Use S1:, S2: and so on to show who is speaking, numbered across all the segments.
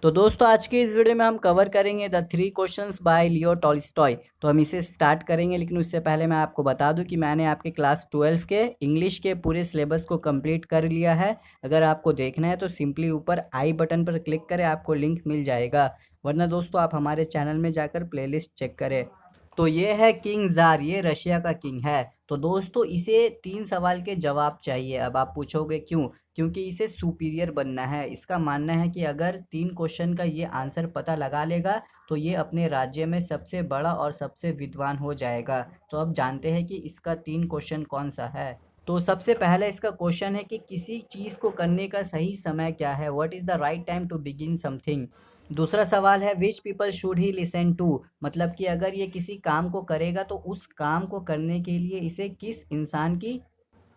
S1: तो दोस्तों आज के इस वीडियो में हम कवर करेंगे the 3 questions bye Leo Tolstoy. तो हम इसे स्टार्ट करेंगे, लेकिन उससे पहले मैं आपको बता दूं कि मैंने आपके क्लास 12 के इंग्लिश के पूरे सिलेबस को कंप्लीट कर लिया है। अगर आपको देखना है तो सिंपली ऊपर आई बटन पर क्लिक करें, आपको लिंक मिल जाएगा। वरना दोस्तों आप हमारे चैनल में जाकर प्लेलिस्ट चेक करें। तो ये है किंग जार, ये रशिया का किंग है। तो दोस्तों इसे 3 सवाल के जवाब चाहिए। अब आप पूछोगे क्यों? क्योंकि इसे सुपीरियर बनना है। इसका मानना है कि अगर 3 क्वेश्चन का ये आंसर पता लगा लेगा तो ये अपने राज्य में सबसे बड़ा और सबसे विद्वान हो जाएगा। तो अब जानते हैं कि इसका 3 क्वेश्चन कौन सा है। तो सबसे पहले इसका क्वेश्चन है कि किसी चीज़ को करने का सही समय क्या है। What is the right time to begin something. दूसरा सवाल है which people should he listen to, मतलब कि अगर ये किसी काम को करेगा तो उस काम को करने के लिए इसे किस इंसान की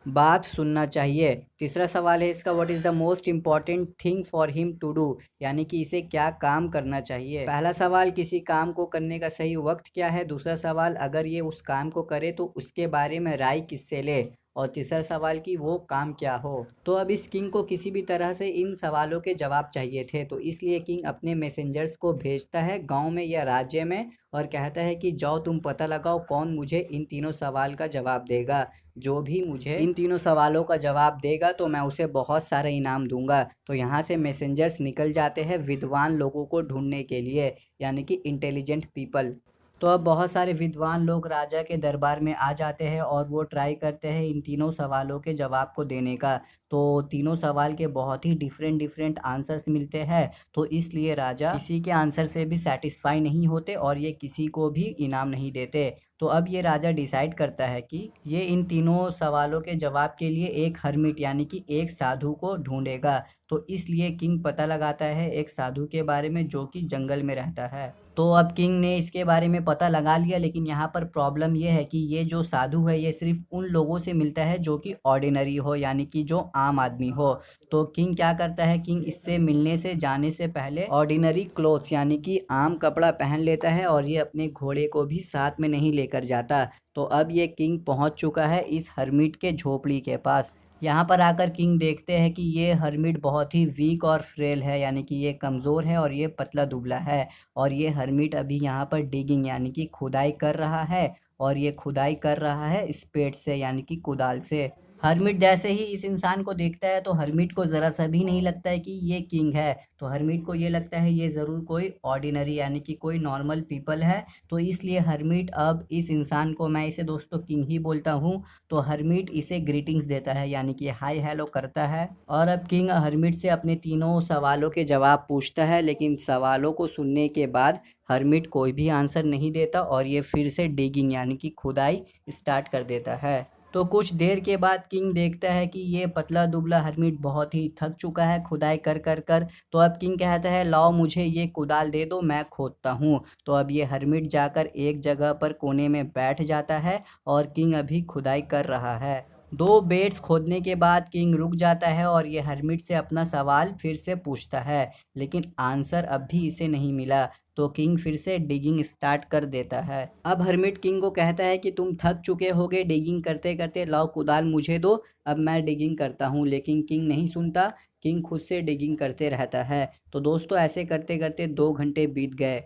S1: बात सुनना चाहिए। तीसरा सवाल है इसका what is the most important thing for him to do, यानी कि इसे क्या काम करना चाहिए। पहला सवाल किसी काम को करने का सही वक्त क्या है। दूसरा सवाल अगर ये उस काम को करे तो उसके बारे में राय किससे ले। और तीसरा सवाल कि वो काम क्या हो। तो अब इस किंग को किसी भी तरह से इन सवालों के जवाब चाहिए थे, तो इसलिए किंग अपने मैसेंजर्स को भेजता है गांव में या राज्य में और कहता है कि जाओ तुम पता लगाओ कौन मुझे इन तीनों सवाल का जवाब देगा। जो भी मुझे इन तीनों सवालों का जवाब देगा तो मैं उसे बहुत सारा इनाम दूंगा। तो यहाँ से मैसेंजर्स निकल जाते हैं विद्वान लोगों को ढूंढने के लिए, यानी कि इंटेलिजेंट पीपल। तो अब बहुत सारे विद्वान लोग राजा के दरबार में आ जाते हैं और वो ट्राई करते हैं इन तीनों सवालों के जवाब को देने का। तो तीनों सवाल के बहुत ही डिफरेंट डिफरेंट आंसर्स मिलते हैं। तो इसलिए राजा किसी के आंसर से भी सेटिस्फाई नहीं होते और ये किसी को भी इनाम नहीं देते। तो अब ये राजा डिसाइड करता है कि ये इन तीनों सवालों के जवाब के लिए एक हर्मिट यानी कि एक साधु को ढूंढेगा। तो इसलिए किंग पता लगाता है एक साधु के बारे में जो कि जंगल में रहता है। तो अब किंग ने इसके बारे में पता लगा लिया, लेकिन यहाँ पर प्रॉब्लम ये है कि ये जो साधु है ये सिर्फ उन लोगों से मिलता है जो कि ऑर्डिनरी हो, यानी कि जो आम आदमी हो। तो किंग क्या करता है, किंग इससे मिलने से जाने से पहले ऑर्डिनरी क्लोथ्स यानी कि आम कपड़ा पहन लेता है और ये अपने घोड़े को भी साथ में नहीं लेकर जाता। तो अब ये किंग पहुंच चुका है इस हर्मिट के झोपड़ी के पास। यहाँ पर आकर किंग देखते हैं कि ये हर्मिट बहुत ही वीक और फ्रेल है, यानी कि ये कमज़ोर है और ये पतला दुबला है। और ये हर्मिट अभी यहाँ पर डिगिंग यानी कि खुदाई कर रहा है, और ये खुदाई कर रहा है स्पेड से यानी कि कुदाल से। हर्मिट जैसे ही इस इंसान को देखता है तो हर्मिट को ज़रा सा भी नहीं लगता है कि ये किंग है। तो हर्मिट को ये लगता है ये ज़रूर कोई ऑर्डिनरी यानी कि कोई नॉर्मल पीपल है। तो इसलिए हर्मिट अब इस इंसान को, मैं इसे दोस्तों किंग ही बोलता हूँ, तो हर्मिट इसे ग्रीटिंग्स देता है यानी कि हाय हेलो करता है। और अब किंग हर्मिट से अपने तीनों सवालों के जवाब पूछता है, लेकिन सवालों को सुनने के बाद हर्मिट कोई भी आंसर नहीं देता और ये फिर से डिगिंग यानी कि खुदाई स्टार्ट कर देता है। तो कुछ देर के बाद किंग देखता है कि ये पतला दुबला हर्मिट बहुत ही थक चुका है खुदाई कर कर कर। तो अब किंग कहता है लाओ मुझे ये कुदाल दे दो, मैं खोदता हूँ। तो अब ये हर्मिट जाकर एक जगह पर कोने में बैठ जाता है और किंग अभी खुदाई कर रहा है। 2 बेड्स खोदने के बाद किंग रुक जाता है और ये हर्मिट से अपना सवाल फिर से पूछता है, लेकिन आंसर अब भी इसे नहीं मिला। तो किंग फिर से डिगिंग स्टार्ट कर देता है। अब हर्मिट किंग को कहता है कि तुम थक चुके होगे डिगिंग करते करते, लाओ कुदाल मुझे दो, अब मैं डिगिंग करता हूँ। लेकिन किंग नहीं सुनता, किंग खुद से डिगिंग करते रहता है। तो दोस्तों ऐसे करते करते 2 घंटे बीत गए।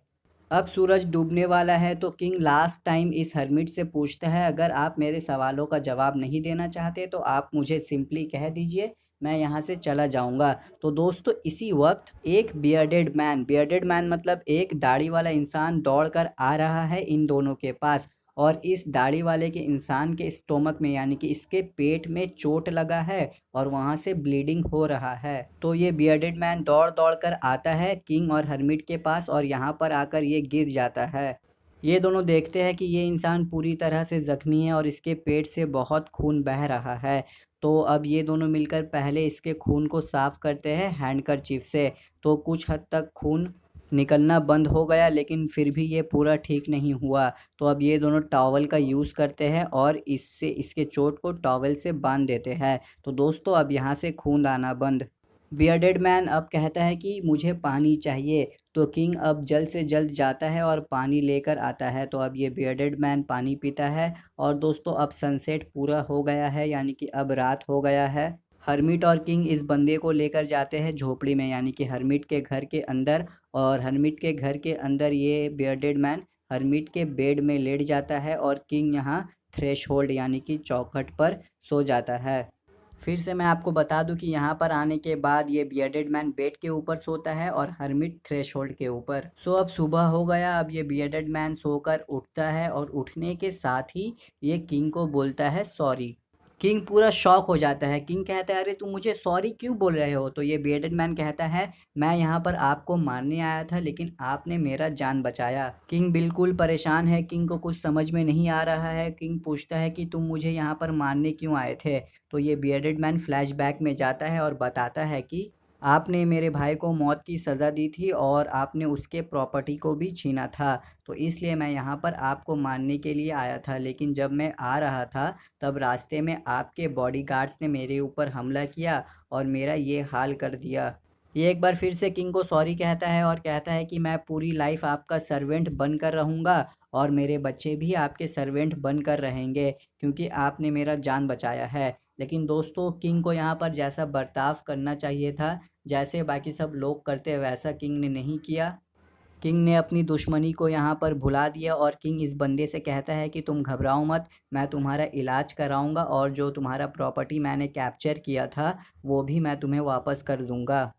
S1: अब सूरज डूबने वाला है तो किंग लास्ट टाइम इस हर्मिट से पूछता है अगर आप मेरे सवालों का जवाब नहीं देना चाहते तो आप मुझे सिंपली कह दीजिए, मैं यहाँ से चला जाऊँगा। तो दोस्तों इसी वक्त एक बियर्डेड मैन मतलब एक दाढ़ी वाला इंसान दौड़ कर आ रहा है इन दोनों के पास। और इस दाढ़ी वाले के इंसान के स्टोमक में यानी कि इसके पेट में चोट लगा है और वहाँ से ब्लीडिंग हो रहा है। तो ये बियर्डेड मैन दौड़ दौड़ कर आता है किंग और हर्मिट के पास और यहाँ पर आकर ये गिर जाता है। ये दोनों देखते हैं कि ये इंसान पूरी तरह से ज़ख्मी है और इसके पेट से बहुत खून बह रहा है। तो अब ये दोनों मिलकर पहले इसके खून को साफ़ करते हैं हैंडकरचीफ से। तो कुछ हद तक खून निकलना बंद हो गया, लेकिन फिर भी ये पूरा ठीक नहीं हुआ। तो अब ये दोनों टॉवल का यूज़ करते हैं और इससे इसके चोट को टॉवल से बांध देते हैं। तो दोस्तों अब यहाँ से खून आना बंद। बियर्डेड मैन अब कहता है कि मुझे पानी चाहिए। तो किंग अब जल्द से जल्द जाता है और पानी लेकर आता है। तो अब ये बियर्डेड मैन पानी पीता है और दोस्तों अब सनसेट पूरा हो गया है यानी कि अब रात हो गया है। हर्मिट और किंग इस बंदे को लेकर जाते हैं झोपड़ी में, यानी कि हर्मिट के घर के अंदर। और हर्मिट के घर के अंदर ये बियर्डेड मैन हर्मिट के बेड में लेट जाता है और किंग यहाँ थ्रेशहोल्ड यानी कि चौखट पर सो जाता है। फिर से मैं आपको बता दूं कि यहाँ पर आने के बाद ये बियर्डेड मैन बेड के ऊपर सोता है और हर्मिट थ्रेशहोल्ड के ऊपर। सो अब सुबह हो गया। अब ये बियर्डेड मैन सोकर उठता है और उठने के साथ ही ये किंग को बोलता है सॉरी। किंग पूरा शॉक हो जाता है। किंग कहता है अरे तुम मुझे सॉरी क्यों बोल रहे हो? तो ये बियर्डेड मैन कहता है मैं यहाँ पर आपको मारने आया था लेकिन आपने मेरा जान बचाया। किंग बिल्कुल परेशान है। किंग को कुछ समझ में नहीं आ रहा है। किंग पूछता है कि तुम मुझे यहाँ पर मारने क्यों आए थे? तो ये बियर्डेड मैन फ्लैशबैक में जाता है और बताता है कि आपने मेरे भाई को मौत की सज़ा दी थी और आपने उसके प्रॉपर्टी को भी छीना था, तो इसलिए मैं यहाँ पर आपको मारने के लिए आया था। लेकिन जब मैं आ रहा था तब रास्ते में आपके बॉडीगार्ड्स ने मेरे ऊपर हमला किया और मेरा ये हाल कर दिया। ये एक बार फिर से किंग को सॉरी कहता है और कहता है कि मैं पूरी लाइफ आपका सर्वेंट बनकर रहूँगा और मेरे बच्चे भी आपके सर्वेंट बनकर रहेंगे क्योंकि आपने मेरा जान बचाया है। लेकिन दोस्तों किंग को यहाँ पर जैसा बर्ताव करना चाहिए था, जैसे बाकी सब लोग करते वैसा किंग ने नहीं किया। किंग ने अपनी दुश्मनी को यहाँ पर भुला दिया और किंग इस बंदे से कहता है कि तुम घबराओ मत, मैं तुम्हारा इलाज कराऊंगा और जो तुम्हारा प्रॉपर्टी मैंने कैप्चर किया था वो भी मैं तुम्हें वापस कर दूंगा।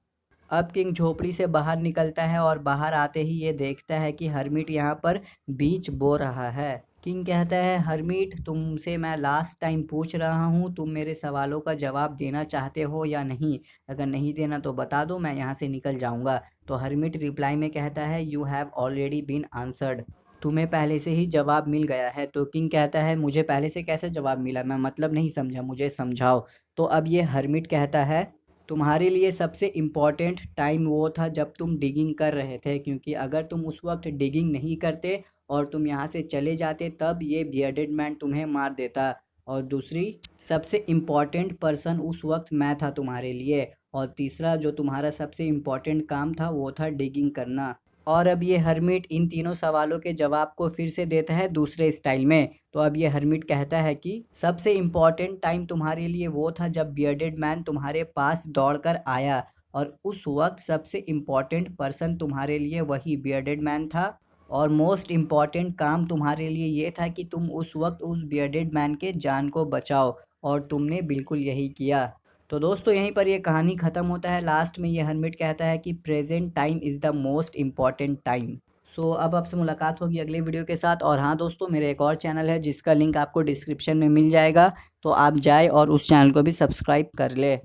S1: अब किंग झोपड़ी से बाहर निकलता है और बाहर आते ही ये देखता है कि हर्मिट यहाँ पर बीच बो रहा है। किंग कहता है हर्मिट तुमसे मैं लास्ट टाइम पूछ रहा हूँ, तुम मेरे सवालों का जवाब देना चाहते हो या नहीं? अगर नहीं देना तो बता दो, मैं यहाँ से निकल जाऊँगा। तो हर्मिट रिप्लाई में कहता है you have already been answered, तुम्हें पहले से ही जवाब मिल गया है। तो किंग कहता है मुझे पहले से कैसे जवाब मिला? मैं मतलब नहीं समझा, मुझे समझाओ। तो अब ये हर्मिट कहता है तुम्हारे लिए सबसे इम्पॉर्टेंट टाइम वो था जब तुम डिगिंग कर रहे थे, क्योंकि अगर तुम उस वक्त डिगिंग नहीं करते और तुम यहाँ से चले जाते तब ये बियर्डेड मैन तुम्हें मार देता। और दूसरी सबसे इम्पॉर्टेंट पर्सन उस वक्त मैं था तुम्हारे लिए। और तीसरा जो तुम्हारा सबसे इम्पॉर्टेंट काम था वो था डिगिंग करना। और अब ये हर्मिट इन तीनों सवालों के जवाब को फिर से देता है दूसरे स्टाइल में। तो अब ये हर्मिट कहता है कि सबसे इम्पॉर्टेंट टाइम तुम्हारे लिए वो था जब बियर्डेड मैन तुम्हारे पास दौड़कर आया और उस वक्त सबसे इम्पॉर्टेंट पर्सन तुम्हारे लिए वही बियर्डेड मैन था। और मोस्ट इम्पॉर्टेंट काम तुम्हारे लिए ये था कि तुम उस वक्त उस बियर्डेड मैन के जान को बचाओ और तुमने बिल्कुल यही किया। तो दोस्तों यहीं पर ये कहानी ख़त्म होता है। लास्ट में ये हर्मिट कहता है कि present time is the most important time. So अब आपसे मुलाकात होगी अगले वीडियो के साथ। और हाँ दोस्तों, मेरे एक और चैनल है जिसका लिंक आपको डिस्क्रिप्शन में मिल जाएगा, तो आप जाए और उस चैनल को भी सब्सक्राइब कर ले।